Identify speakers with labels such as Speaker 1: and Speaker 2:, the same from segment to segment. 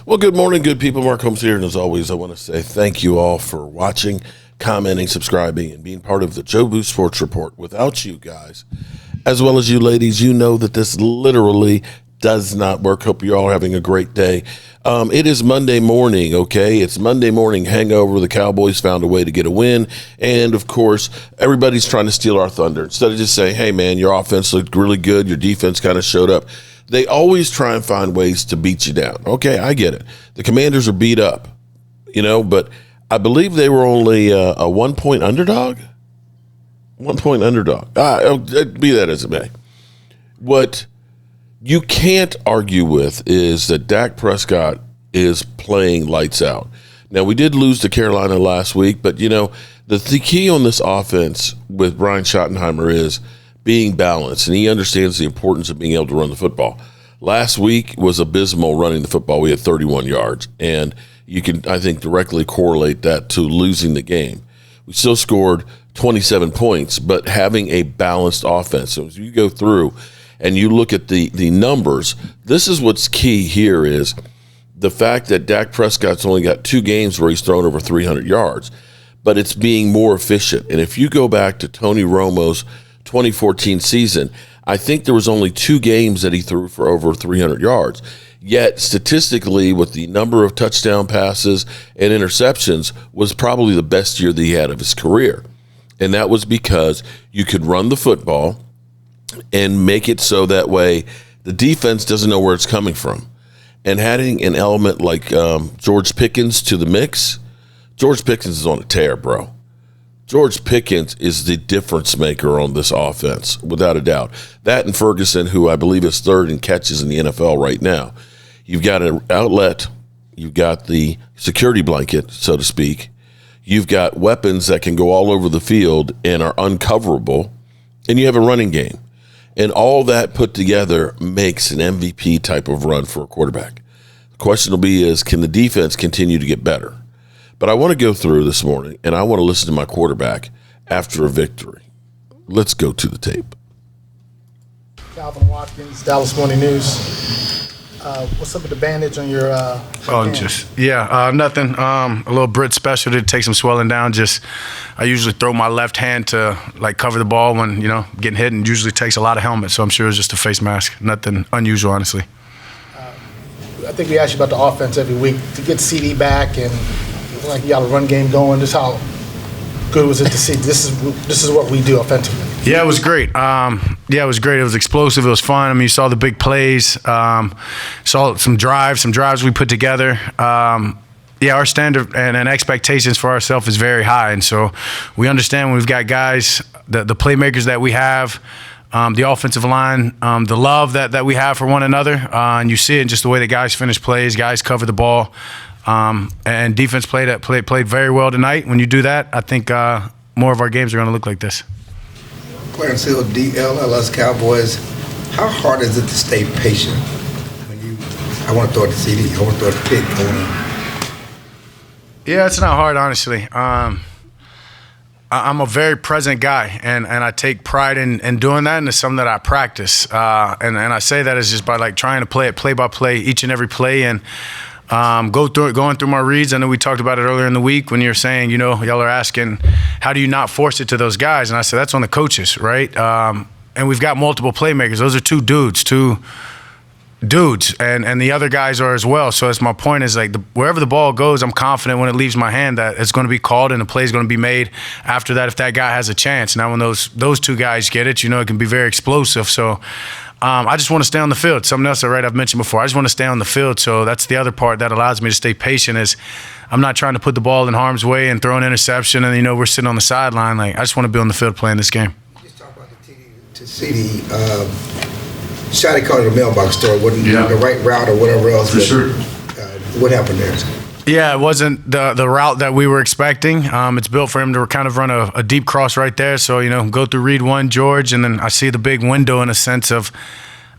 Speaker 1: Well, good morning, good people. Mark Holmes here, and as always, I want to say thank you all for watching, commenting, subscribing, and being part of the Joe Boo Sports Report. Without you guys, as well as you ladies, you know that this literally does not work. Hope you all are having a great day. It is Monday morning, okay? It's Monday morning hangover. The Cowboys found a way to get a win, and of course, everybody's trying to steal our thunder. Instead of just saying, hey, man, your offense looked really good, your defense kind of showed up, they always try and find ways to beat you down. Okay, I get it. The Commanders are beat up, but I believe they were only a 1-point underdog. 1-point underdog. Be that as it may. What you can't argue with is that Dak Prescott is playing lights out. Now, we did lose to Carolina last week, but, the key on this offense with Brian Schottenheimer is being balanced, and he understands the importance of being able to run the football. Last week was abysmal running the football. We had 31 yards, and you can, I think, directly correlate that to losing the game. We still scored 27 points, but having a balanced offense. So as you go through and you look at the numbers, this is what's key here is the fact that Dak Prescott's only got 2 games where he's thrown over 300 yards, but it's being more efficient. And if you go back to Tony Romo's 2014 season, I think there was only 2 games that he threw for over 300 yards. Yet, statistically, with the number of touchdown passes and interceptions, was probably the best year that he had of his career. And that was because you could run the football and make it so that way the defense doesn't know where it's coming from. And adding an element like George Pickens to the mix, George Pickens is on a tear, bro. George Pickens is the difference maker on this offense, without a doubt. That and Ferguson, who I believe is 3rd in catches in the NFL right now. You've got an outlet. You've got the security blanket, so to speak. You've got weapons that can go all over the field and are uncoverable. And you have a running game. And all that put together makes an MVP type of run for a quarterback. The question will be is, can the defense continue to get better? But I want to go through this morning, and I want to listen to my quarterback after a victory. Let's go to the tape.
Speaker 2: Calvin Watkins, Dallas Morning News. What's up with the bandage on your hand?
Speaker 3: Nothing. A little Brit special to take some swelling down. I usually throw my left hand to cover the ball when getting hit, and usually takes a lot of helmets. So I'm sure it's just a face mask. Nothing unusual, honestly.
Speaker 2: I think we ask you about the offense every week. To get CeeDee back and you got a run game going, just how good was it to see? This is what we do offensively.
Speaker 3: Yeah, it was great. It was great. It was explosive. It was fun. I mean, you saw the big plays. Saw some drives we put together. Our standard and expectations for ourselves is very high, and so we understand when we've got guys, the playmakers that we have, the offensive line, the love that we have for one another, and you see it in just the way the guys finish plays, guys cover the ball. And defense played very well tonight. When you do that, I think more of our games are going to look like this.
Speaker 4: Clarence Hill, DLLS Cowboys. How hard is it to stay patient when I want to throw it to CeeDee, I want to throw it to Pick.
Speaker 3: Yeah, it's not hard, honestly. I'm a very present guy, and I take pride in doing that, and it's something that I practice. And I say that is just by trying to play it play by play, each and every play, and going through my reads. I know we talked about it earlier in the week when you're saying, y'all are asking, how do you not force it to those guys? And I said, that's on the coaches, right? And we've got multiple playmakers. Those are two dudes, and the other guys are as well. So that's my point is wherever the ball goes, I'm confident when it leaves my hand that it's going to be called and the play is going to be made after that if that guy has a chance. Now when those 2 guys get it, it can be very explosive. So I just want to stay on the field. Something else I've mentioned before. I just want to stay on the field. So that's the other part that allows me to stay patient is I'm not trying to put the ball in harm's way and throw an interception and, we're sitting on the sideline. I just want to be on the field playing this game.
Speaker 4: Just talk about the TD to CeeDee. Shotty called it a mailbox story. Wasn't the right route or whatever else.
Speaker 3: For sure.
Speaker 4: What happened there?
Speaker 3: Yeah, it wasn't the route that we were expecting. It's built for him to kind of run a deep cross right there. So, go through read 1, George, and then I see the big window in a sense of,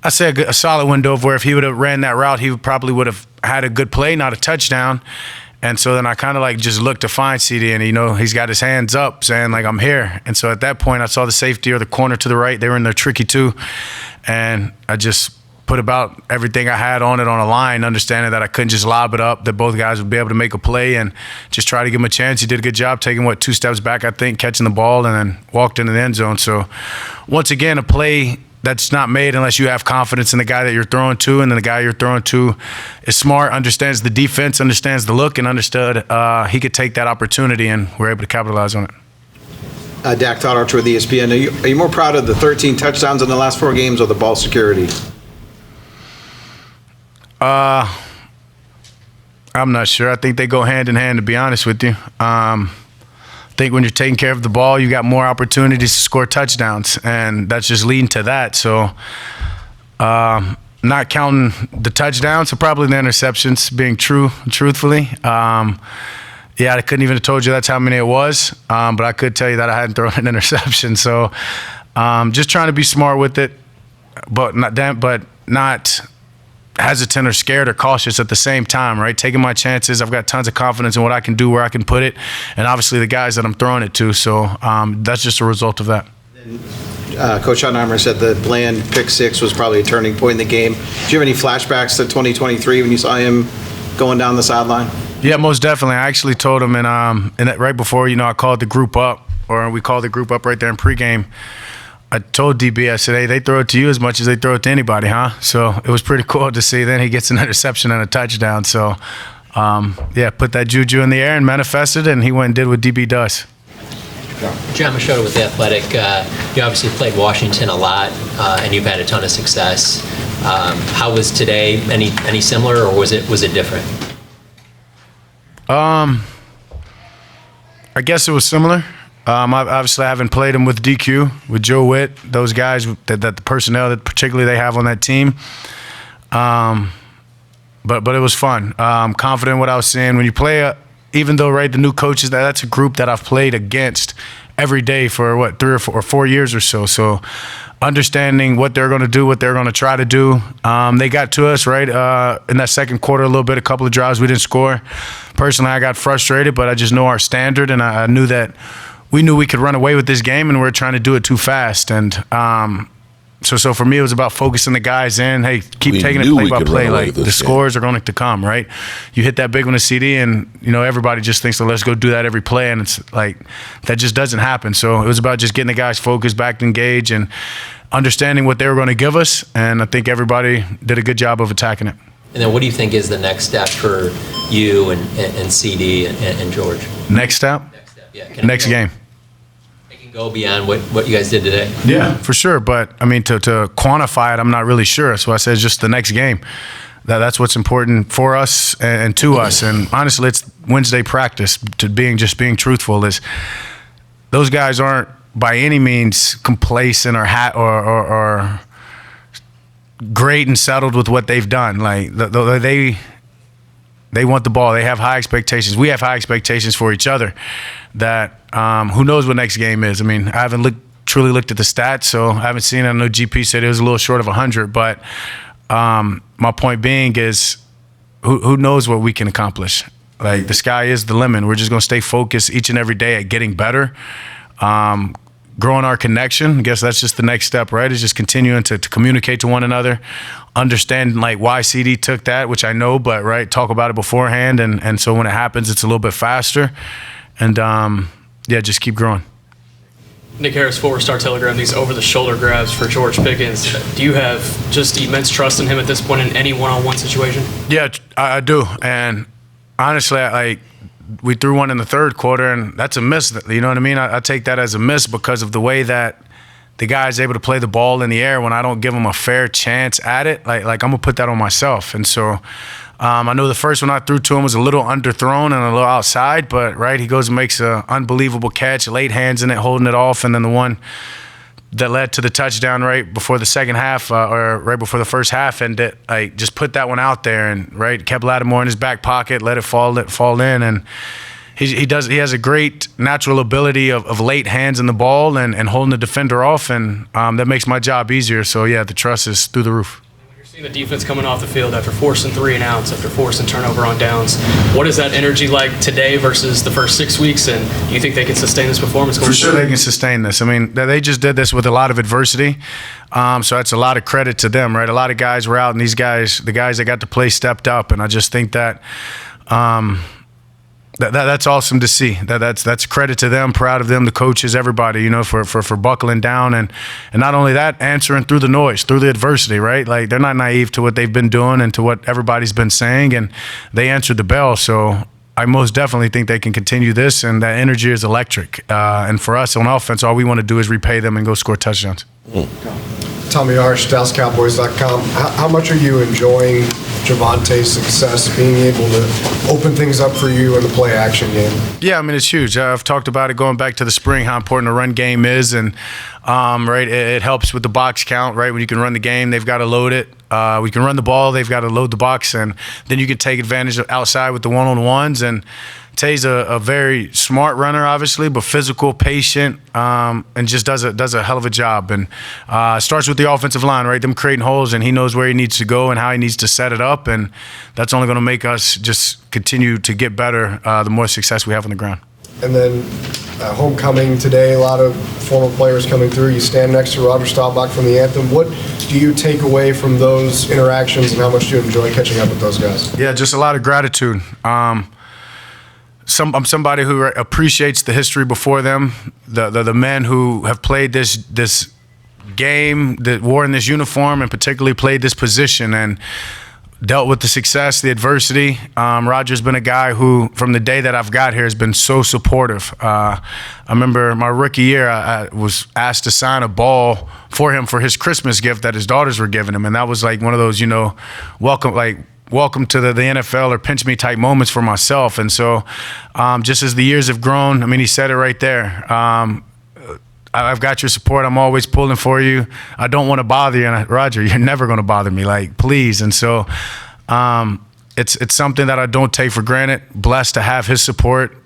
Speaker 3: I say a solid window of where if he would have ran that route, he probably would have had a good play, not a touchdown. And so then I kind of just looked to find CeeDee, and he's got his hands up saying I'm here. And so at that point I saw the safety or the corner to the right. They were in there tricky too. And I just put about everything I had on it on a line, understanding that I couldn't just lob it up, that both guys would be able to make a play, and just try to give him a chance. He did a good job taking, 2 steps back, I think, catching the ball, and then walked into the end zone. So once again, a play that's not made unless you have confidence in the guy that you're throwing to, and then the guy you're throwing to is smart, understands the defense, understands the look, and understood he could take that opportunity, and we're able to capitalize on it.
Speaker 5: Dak Todd Archer with ESPN. Are you more proud of the 13 touchdowns in the last 4 games or the ball security?
Speaker 3: I'm not sure. I think they go hand in hand, to be honest with you. I think when you're taking care of the ball, you got more opportunities to score touchdowns, and that's just leading to that. So not counting the touchdowns, so probably the interceptions, being truthfully. Yeah, I couldn't even have told you that's how many it was, but I could tell you that I hadn't thrown an interception. So just trying to be smart with it, but not hesitant or scared or cautious at the same time, right? Taking my chances. I've got tons of confidence in what I can do, where I can put it, and obviously the guys that I'm throwing it to. So that's just a result of that.
Speaker 5: Coach Schottenheimer said the Bland pick 6 was probably a turning point in the game. Do you have any flashbacks to 2023 when you saw him going down the sideline?
Speaker 3: Yeah, most definitely. I actually told him, and right before, I called the group up, or we called the group up right there in pregame. I told DB, I said, hey, they throw it to you as much as they throw it to anybody, huh? So it was pretty cool to see. Then he gets an interception and a touchdown. So, put that juju in the air and manifested, and he went and did what DB does.
Speaker 6: John Machota with The Athletic. You obviously played Washington a lot, and you've had a ton of success. How was today? Any similar, or was it different?
Speaker 3: I guess it was similar. Obviously, I haven't played him with DQ, with Joe Witt, those guys, that the personnel that particularly they have on that team. But it was fun. Confident in what I was seeing. When you play, even though, right, the new coaches, that's a group that I've played against every day for, 3 or 4 years or so. So understanding what they're going to do, what they're going to try to do. They got to us, right, in that second quarter a little bit, a couple of drives we didn't score. Personally, I got frustrated, but I just know our standard, and I knew that we knew we could run away with this game, and we were trying to do it too fast. And so for me, it was about focusing the guys in. Hey, keep taking it play by play. Like, the scores are going to come, right? You hit that big one to CeeDee, and everybody just thinks, well, let's go do that every play, and it's like that just doesn't happen. So it was about just getting the guys focused, back to engage, and understanding what they were going to give us. And I think everybody did a good job of attacking it.
Speaker 6: And then what do you think is the next step for you and CeeDee and George?
Speaker 3: Next step?
Speaker 6: Yeah.
Speaker 3: Next game.
Speaker 6: It can go beyond what you guys did today.
Speaker 3: Yeah, for sure. But, I mean, to quantify it, I'm not really sure. So I said just the next game. That's what's important for us and to us. And honestly, it's Wednesday practice. Being truthful, is those guys aren't by any means complacent or great and settled with what they've done. Like, they want the ball. They have high expectations. We have high expectations for each other. That who knows what next game is. I mean, I haven't truly looked at the stats, so I haven't seen it. I know GP said it was a little short of 100, but my point being is who knows what we can accomplish. Like, the sky is the limit. We're just going to stay focused each and every day at getting better, growing our connection. I guess that's just the next step, right? Is just continuing to communicate to one another, understand like why CeeDee took that, which I know, but right, talk about it beforehand, and so when it happens, it's a little bit faster, and just keep growing.
Speaker 7: Nick Harris, Forward Star Telegram, these over-the-shoulder grabs for George Pickens. Do you have just immense trust in him at this point in any one-on-one situation? Yeah,
Speaker 3: I do, and honestly, we threw one in the third quarter, and that's a miss. You know what I mean? I take that as a miss because of the way that the guy is able to play the ball in the air when I don't give him a fair chance at it. Like I'm going to put that on myself. And so I know the first one I threw to him was a little underthrown and a little outside, but, right, he goes and makes an unbelievable catch, late hands in it, holding it off, and then the one that led to the touchdown right before the second half, or right before the first half, and I just put that one out there, and right, kept Lattimore in his back pocket, let it fall in, and he has a great natural ability of late hands in the ball and holding the defender off, and that makes my job easier. So yeah, the trust is through the roof.
Speaker 7: Seeing the defense coming off the field after forcing 3 and outs, after forcing turnover on downs, what is that energy like today versus the first 6 weeks? And do you think they can sustain this performance going
Speaker 3: forward? For sure they can sustain this. I mean, they just did this with a lot of adversity. So that's a lot of credit to them, right? A lot of guys were out, and the guys that got to play stepped up, and I just think that that's awesome to see. That's credit to them, proud of them, the coaches, everybody, for buckling down and not only that, answering through the noise, through the adversity, right? Like, they're not naive to what they've been doing and to what everybody's been saying, and they answered the bell. So I most definitely think they can continue this, and that energy is electric. And for us on offense, all we want to do is repay them and go score touchdowns.
Speaker 8: Tommy Arsh, DallasCowboys.com. How much are you enjoying Javonte's success, being able to open things up for you in the play action game?
Speaker 3: Yeah, I mean, it's huge. I've talked about it going back to the spring, how important the run game is, and right, it helps with the box count, right? When you can run the game, they've got to load it. We can run the ball, they've got to load the box, and then you can take advantage of outside with the one-on-ones. And Tay's a very smart runner, obviously, but physical, patient, and just does a hell of a job. And starts with the offensive line, right? Them creating holes, and he knows where he needs to go and how he needs to set it up, and that's only going to make us just continue to get better the more success we have on the ground.
Speaker 8: And then homecoming today, a lot of former players coming through. You stand next to Roger Staubach from the anthem. What do you take away from those interactions, and how much do you enjoy catching up with those guys?
Speaker 3: Yeah, just a lot of gratitude. I'm somebody who appreciates the history before them, the men who have played this game, that wore in this uniform, and particularly played this position and dealt with the success, the adversity. Roger's been a guy who, from the day that I've got here, has been so supportive. I remember my rookie year, I was asked to sign a ball for him for his Christmas gift that his daughters were giving him, and that was like one of those, welcome to the NFL or pinch me type moments for myself. And so just as the years have grown, I mean, he said it right there. I've got your support. I'm always pulling for you. I don't want to bother you. And Roger, you're never going to bother me. Like, please. And so it's something that I don't take for granted. Blessed to have his support.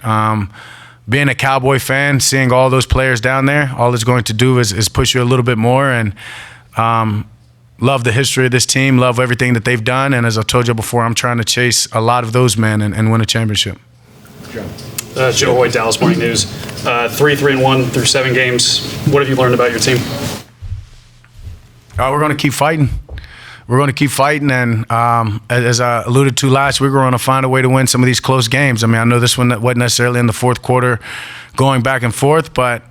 Speaker 3: Being a Cowboy fan, seeing all those players down there, all it's going to do is push you a little bit more. And love the history of this team, love everything that they've done, and as I told you before, I'm trying to chase a lot of those men and win a championship.
Speaker 9: Joe Hoyt, Dallas Morning News. 3-1 through 7 games. What have you learned about your team?
Speaker 3: We're going to keep fighting. We're going to keep fighting, and as I alluded to last week, we're going to find a way to win some of these close games. I mean, I know this one wasn't necessarily in the fourth quarter going back and forth, but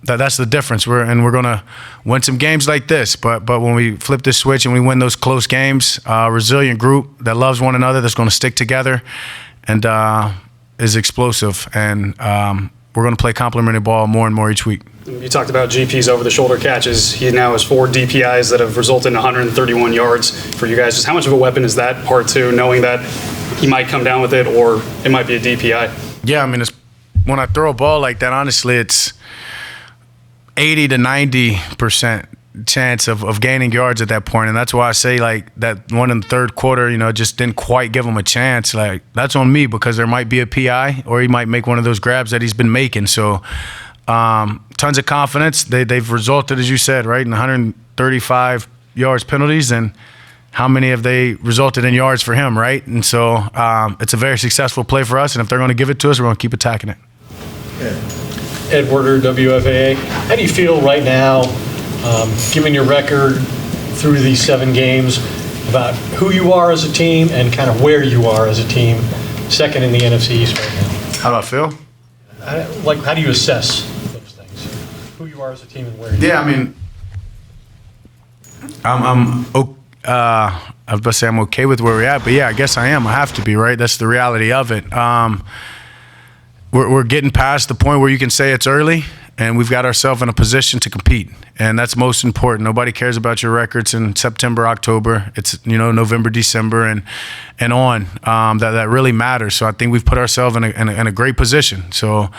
Speaker 3: that's the difference. We're going to win some games like this, but when we flip this switch and we win those close games, a resilient group that loves one another, that's going to stick together and is explosive, and we're going to play complementary ball more and more each week.
Speaker 9: You talked about GP's over-the-shoulder catches. He now has 4 DPIs that have resulted in 131 yards for you guys. Just how much of a weapon is that, part 2, knowing that he might come down with it or it might be a DPI?
Speaker 3: Yeah, I mean, when I throw a ball like that, honestly, it's 80 to 90% chance of gaining yards at that point. And that's why I say, like, that one in the third quarter, just didn't quite give him a chance. Like, that's on me, because there might be a PI or he might make one of those grabs that he's been making. So tons of confidence. They've resulted, as you said, right, in 135 yards penalties, and how many have they resulted in yards for him, right? And so it's a very successful play for us, and if they're going to give it to us, we're going to keep attacking it.
Speaker 10: Yeah. Ed Werder, WFAA. How do you feel right now, given your record through these 7 games, about who you are as a team and kind of where you are as a team, second in the NFC East right now?
Speaker 3: How do I feel?
Speaker 10: How do you assess those things? Who you are as a team and where you are?
Speaker 3: Yeah, I mean, I was about to say I'm okay with where we're at, but yeah, I guess I am. I have to be, right? That's the reality of it. We're getting past the point where you can say it's early, and we've got ourselves in a position to compete, and that's most important. Nobody cares about your records in September, October. It's November, December, and on. That really matters. So I think we've put ourselves in a great position. So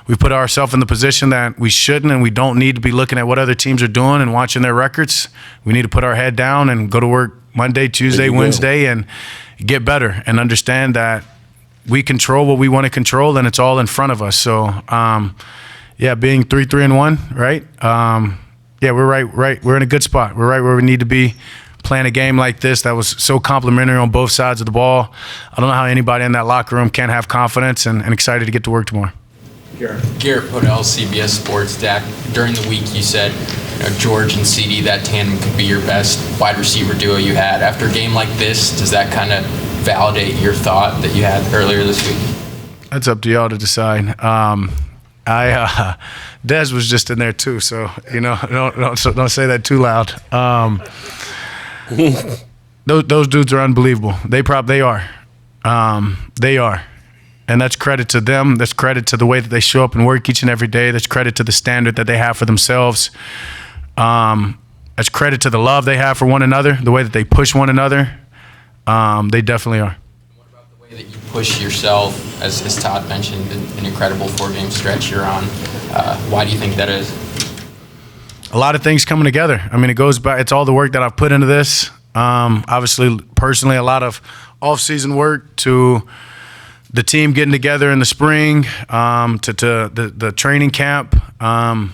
Speaker 3: we've put ourselves in the position that we shouldn't and we don't need to be looking at what other teams are doing and watching their records. We need to put our head down and go to work Monday, Tuesday, Wednesday, and get better and understand that we control what we want to control, and it's all in front of us. So, yeah, being 3-1, right? Yeah, we're right. We're in a good spot. We're right where we need to be, playing a game like this that was so complimentary on both sides of the ball. I don't know how anybody in that locker room can't have confidence and excited to get to work tomorrow.
Speaker 11: Garrett Podell, CBS Sports. Dak, during the week you said George and CeeDee, that tandem could be your best wide receiver duo you had. After a game like this, does that kind of validate your thought that you had earlier this week?
Speaker 3: That's up to y'all to decide. Dez was just in there too, so don't say that too loud. Those dudes are unbelievable. They are. They are. And that's credit to them. That's credit to the way that they show up and work each and every day. That's credit to the standard that they have for themselves. That's credit to the love they have for one another, the way that they push one another. They definitely are.
Speaker 11: What about the way that you push yourself, as Todd mentioned, an incredible 4-game stretch you're on? Why do you think that is?
Speaker 3: A lot of things coming together. I mean, it goes back. It's all the work that I've put into this. Obviously, personally, a lot of off-season work to the team getting together in the spring, to the training camp, and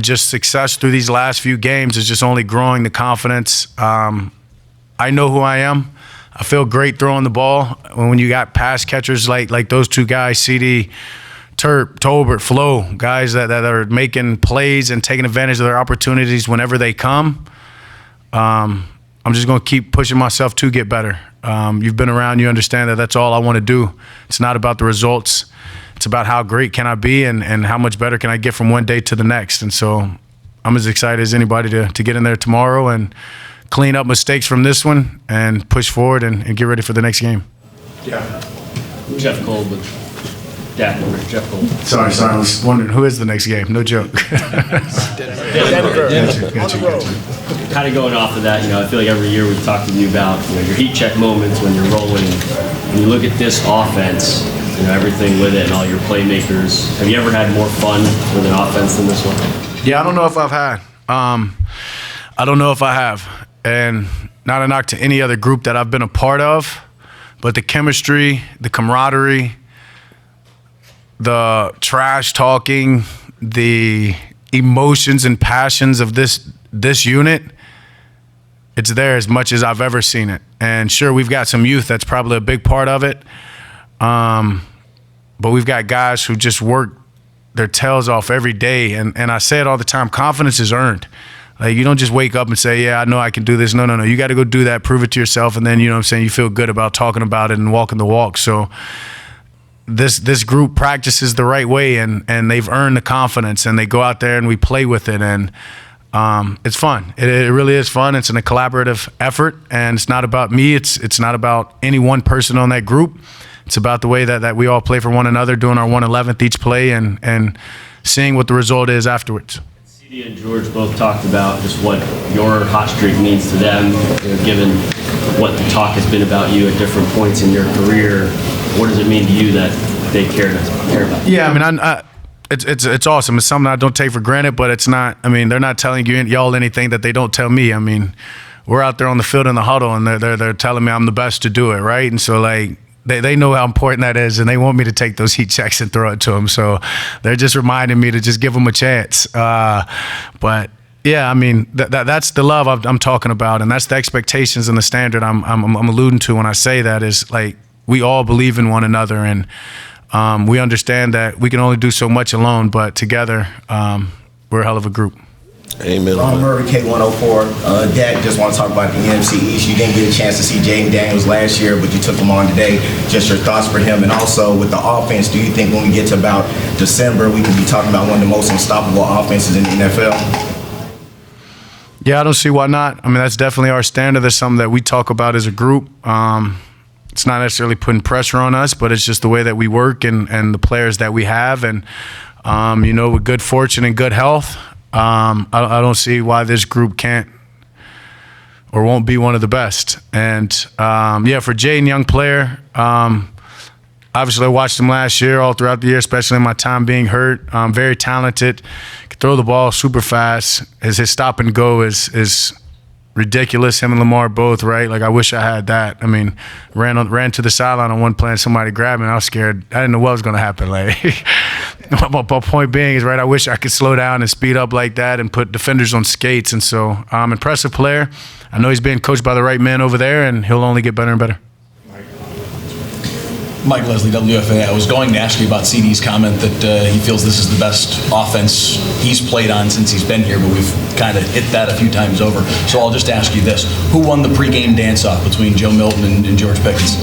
Speaker 3: just success through these last few games is just only growing the confidence. I know who I am. I feel great throwing the ball. When you got pass catchers like those two guys, CeeDee, Turp, Tolbert, Flo, guys that are making plays and taking advantage of their opportunities whenever they come, I'm just going to keep pushing myself to get better. You've been around, you understand that that's all I want to do. It's not about the results. It's about how great can I be and how much better can I get from one day to the next. And so I'm as excited as anybody to get in there tomorrow and clean up mistakes from this one and push forward and get ready for the next game.
Speaker 12: Yeah. Jeff Cole with Dak. Jeff Cole.
Speaker 3: Sorry. I was wondering who is the next game. No joke.
Speaker 12: Kind of going off of that, I feel like every year we've talked to you about your heat check moments when you're rolling. When you look at this offense, everything with it and all your playmakers, have you ever had more fun with an offense than this one?
Speaker 3: Yeah, I don't know if I've had. I don't know if I have. And not a knock to any other group that I've been a part of, but the chemistry, the camaraderie, the trash talking, the emotions and passions of this unit, it's there as much as I've ever seen it. And sure, we've got some youth that's probably a big part of it. But we've got guys who just work their tails off every day. And I say it all the time, confidence is earned. Like, you don't just wake up and say, yeah, I know I can do this. No. You got to go do that, prove it to yourself, and then, you feel good about talking about it and walking the walk. So this group practices the right way, and they've earned the confidence, and they go out there and we play with it, and it's fun. It really is fun. It's a collaborative effort, and it's not about me. It's not about any one person on that group. It's about the way that we all play for one another, doing our 1/11th each play, and seeing what the result is afterwards.
Speaker 12: CeeDee and George both talked about just what your hot streak means to them, given what the talk has been about you at different points in your career. What does it mean to you that they care about you?
Speaker 3: Yeah, I mean, it's awesome. It's something I don't take for granted, but it's not. I mean, they're not telling y'all anything that they don't tell me. I mean, we're out there on the field in the huddle, and they're telling me I'm the best to do it, right? And so, like, they know how important that is, and they want me to take those heat checks and throw it to them. So they're just reminding me to just give them a chance. But yeah, I mean, that's the love I'm talking about, and that's the expectations and the standard I'm alluding to when I say that is, like, we all believe in one another, and we understand that we can only do so much alone, but together we're a hell of a group.
Speaker 1: Amen.
Speaker 13: Ron Murray, K104. Dak, just want to talk about the NFC East. You didn't get a chance to see Jaden Daniels last year, but you took him on today. Just your thoughts for him. And also with the offense, do you think when we get to about December, we can be talking about one of the most unstoppable offenses in the NFL?
Speaker 3: Yeah, I don't see why not. I mean, that's definitely our standard. That's something that we talk about as a group. It's not necessarily putting pressure on us, but it's just the way that we work and the players that we have. And, with good fortune and good health, I don't see why this group can't or won't be one of the best. And, for Jaden, young player, obviously I watched him last year, all throughout the year, especially in my time being hurt. Very talented, can throw the ball super fast. His stop and go is ridiculous. Him and Lamar both, right? Like, I wish I had that. I mean, ran to the sideline on one play and somebody grabbed me, and I was scared. I didn't know what was going to happen. Like, my point being is, right, I wish I could slow down and speed up like that and put defenders on skates. And so, impressive player. I know he's being coached by the right man over there, and he'll only get better and better.
Speaker 14: Mike Leslie, WFA. I was going to ask you about CeeDee's comment that he feels this is the best offense he's played on since he's been here, but we've kind of hit that a few times over. So I'll just ask you this. Who won the pregame dance-off between Joe Milton and George Pickens?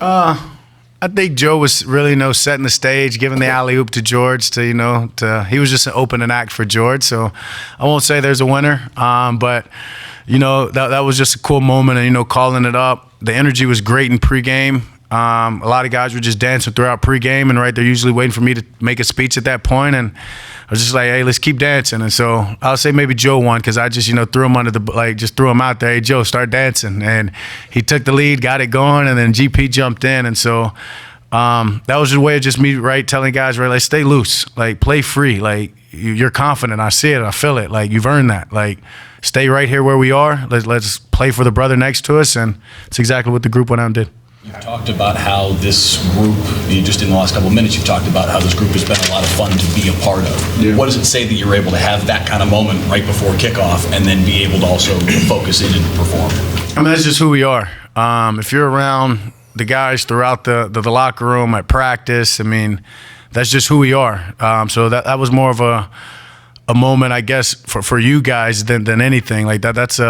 Speaker 3: I think Joe was really, setting the stage, giving the alley-oop to George he was just an opening act for George. So I won't say there's a winner, but, that was just a cool moment and, calling it up. The energy was great in pregame. A lot of guys were just dancing throughout pregame, and they're usually waiting for me to make a speech at that point, and I was just like, hey, let's keep dancing. And so I'll say maybe Joe won because I just, threw him just threw him out there. Hey, Joe, start dancing. And he took the lead, got it going, and then GP jumped in. And so that was a way of just me, telling guys, stay loose, play free. You're confident. I see it. I feel it. You've earned that. Stay right here where we are. Let's play for the brother next to us. And it's exactly what the group went out and did.
Speaker 14: You've talked about how this group, just in the last couple of minutes, you've talked about how this group has been a lot of fun to be a part of. Yeah. What does it say that you're able to have that kind of moment right before kickoff and then be able to also focus in and perform?
Speaker 3: That's just who we are. If you're around the guys throughout the locker room at practice, that's just who we are. So that was more of a moment, I guess, for you guys than anything. That's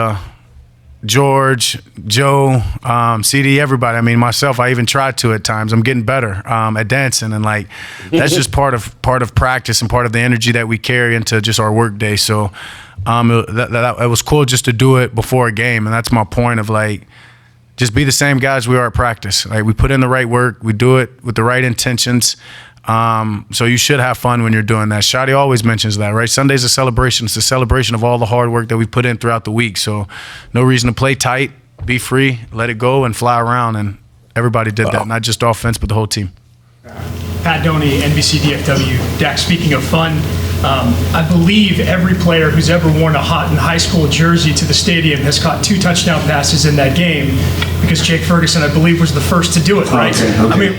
Speaker 3: George, Joe, CeeDee, everybody. Myself, I even tried to at times. I'm getting better at dancing, and that's just part of practice and part of the energy that we carry into just our work day. So it was cool just to do it before a game, and that's my point of just be the same guys we are at practice. We put in the right work, we do it with the right intentions. So you should have fun when you're doing that. Shadi always mentions that, right? Sunday's a celebration. It's a celebration of all the hard work that we put in throughout the week. So no reason to play tight, be free, let it go, and fly around. And everybody did that, not just offense, but the whole team.
Speaker 15: Pat Doney, NBC DFW. Dak, speaking of fun, I believe every player who's ever worn a high school jersey to the stadium has caught 2 touchdown passes in that game, because Jake Ferguson, I believe, was the first to do it, right? Okay.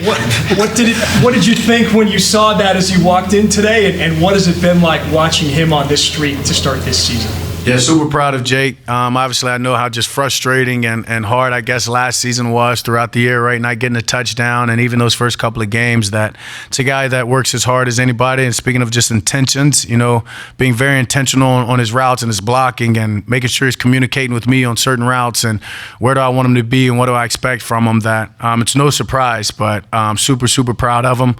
Speaker 15: What did you think when you saw that as you walked in today, and what has it been like watching him on this streak to start this season?
Speaker 3: Yeah, super proud of Jake. Obviously, I know how just frustrating and hard, I guess, last season was throughout the year, right? Not getting a touchdown, and even those first couple of games. That it's a guy that works as hard as anybody. And speaking of just intentions, being very intentional on his routes and his blocking, and making sure he's communicating with me on certain routes and where do I want him to be and what do I expect from him. That it's no surprise, but I'm super, super proud of him.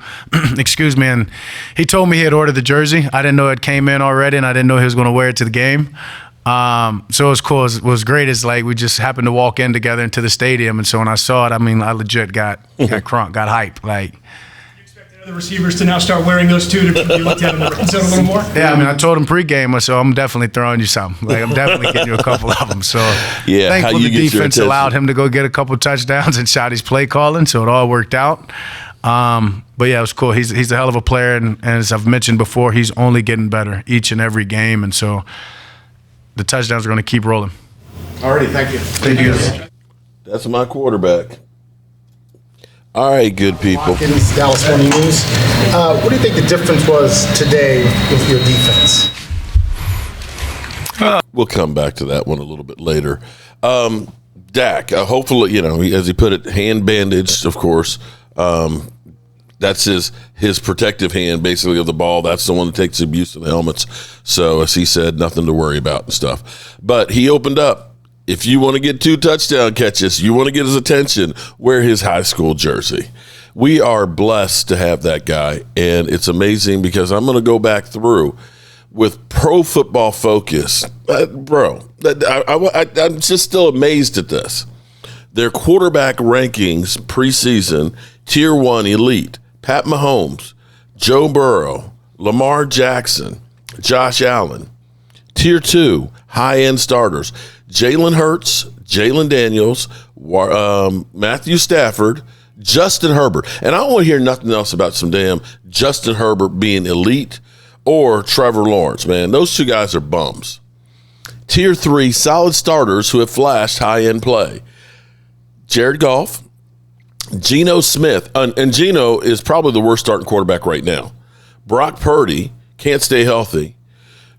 Speaker 3: Excuse me. And he told me he had ordered the jersey. I didn't know it came in already, and I didn't know he was going to wear it to the game. So it was cool. It was great. It's we just happened to walk in together into the stadium, and so when I saw it, I legit got crunk, got hype.
Speaker 15: You expect other receivers to now start wearing those too to be looked at in the red zone a little more?
Speaker 3: Yeah, I told him pregame, so I'm definitely throwing you some. I'm definitely getting you a couple of them. So
Speaker 1: yeah,
Speaker 3: thankful the defense allowed him to go get a couple touchdowns and Shadi's play calling, so it all worked out. But yeah, it was cool. He's a hell of a player, and as I've mentioned before, he's only getting better each and every game, and so the touchdowns are going to keep rolling.
Speaker 8: Alrighty, thank you.
Speaker 3: Thank you.
Speaker 1: That's my quarterback. All right, good people.
Speaker 2: Watkins, Dallas Morning News. What do you think the difference was today with your defense?
Speaker 1: We'll come back to that one a little bit later. Dak, hopefully, as he put it, hand bandaged, of course. That's his protective hand, basically, of the ball. That's the one that takes abuse of the helmets. So, as he said, nothing to worry about and stuff. But he opened up. If you want to get 2 touchdown catches, you want to get his attention, wear his high school jersey. We are blessed to have that guy, and it's amazing because I'm going to go back through with Pro Football Focus. I'm just still amazed at this. Their quarterback rankings preseason, Tier 1 elite. Pat Mahomes, Joe Burrow, Lamar Jackson, Josh Allen. Tier 2, high-end starters, Jalen Hurts, Jalen Daniels, Matthew Stafford, Justin Herbert. And I don't want to hear nothing else about some damn Justin Herbert being elite or Trevor Lawrence, man. Those 2 guys are bums. Tier 3, solid starters who have flashed high-end play. Jared Goff, Geno Smith, and Geno is probably the worst starting quarterback right now. Brock Purdy, can't stay healthy.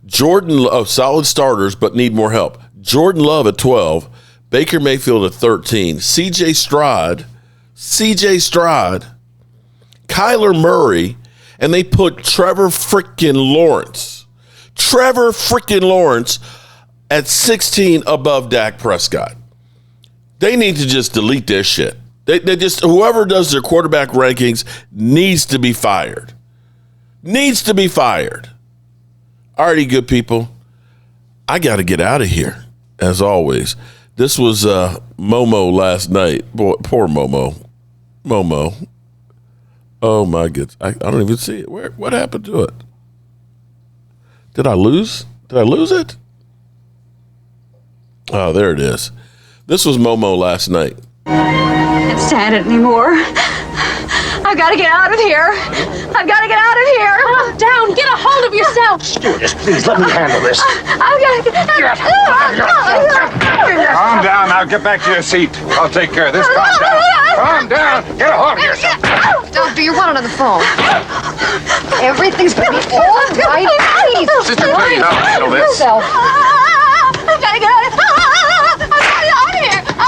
Speaker 1: Solid starters, but need more help. Jordan Love at 12, Baker Mayfield at 13, C.J. Stroud, C.J. Stroud, Kyler Murray, and they put Trevor freaking Lawrence at 16 above Dak Prescott. They need to just delete this shit. They just, whoever does their quarterback rankings needs to be fired. Needs to be fired. Alrighty, good people. I got to get out of here, as always. This was Momo last night. Boy, poor Momo. Oh, my goodness. I don't even see it. What happened to it? Did I lose it? Oh, there it is. This was Momo last night.
Speaker 16: Can't stand it anymore. I've got to get out of here. I've got to get out of here. Calm down. Get a hold of yourself.
Speaker 17: Stewardess, please let me handle this.
Speaker 16: I've got to get
Speaker 17: Calm down. Now get back to your seat. I'll take care of this. Calm down. Calm down. Get a hold of yourself.
Speaker 16: Doctor, you're one on the phone. Everything's going to be all right. Please.
Speaker 17: Sister, please, I'll handle this.
Speaker 16: I've got to get out of here.